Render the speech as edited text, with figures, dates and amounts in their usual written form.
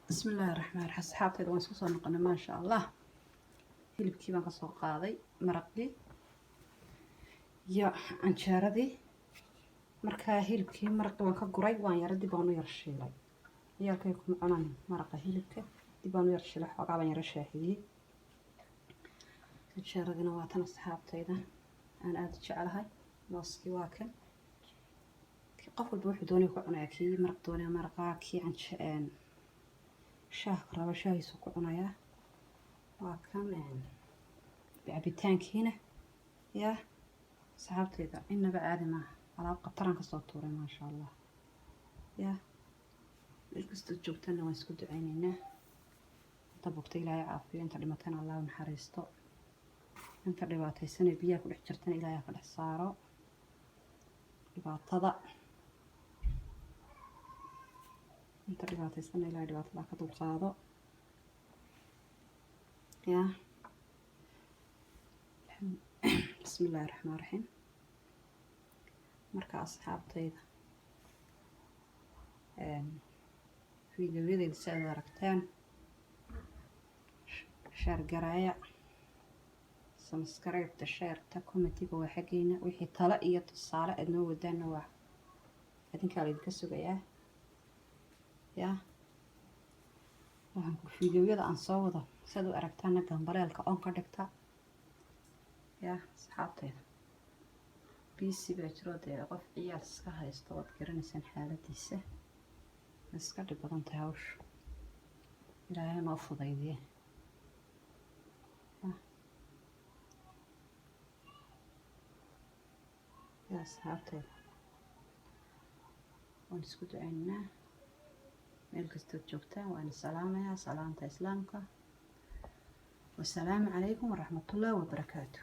بسم الله الرحمن الرحيم. أصحابتي وان سoo noqonay ما شاء الله. hilibkii baan ka soo qaaday maraqii iyo canjeeradii. markaa hilibkii maraqii waan ka guray, waan yara dib aan u yar shiilay. ciyaalkay kuma cunaan maraqa hilibka, dib aan u yar shiilay, xoogaa baan yara shaahiyey. canjeeradina waa tan asxaabtayda aan aad u jecelahay. mooskii waa kan, qof walba wuxuu doonay ku cunaa, kii maraq doonay maraqa, kii shaah raba shaahiisu ku cunayaa. waa kan cabitaankiina yaa asxaabtayda inaba caadi maaha. alaab qataraan kasoo tuuray maasha allah. yaa meel kastoo joogtana waan isku ducaynaynaa. inta bogta ilaahay caafiyo, inta dhimatana allah u naxariisto, inta dhibaataysan ee biyaha ku dhex jirtana ilaahay ka dhex saaro dhibaatada. inta dhibaataysana ilaahay dhibaatada ka dulqaado. yaa بسم الله الرحمن الرحيم. marka asxaabtayda fiidiyowyadayda si aad aragtaan, sheer gareeya, subscribe-ta, sheerta, commentiga waa xaggeena. wixii talo iyo tusaale aad noo wadaana waa idinkaa laydinka sugayaa. yaa waxaan ku fiidiyowyada aan soo wado si aad u aragtaana gambaleelka on ka dhigta. yaa asxaabtayda biisi baa jiro dee qof ciyaal iska haysto, waad garanaysaan xaaladiisa. iska dhib badan tahay hawshu, ilaahay noo fudaydiye. yaa asxaabtayda waan isku ducaynaynaa. meel kastood joogtaan waan salaamayaa salaamta islaamka. wasalaamu calaykum waraxmatullaahi wabarakaatu.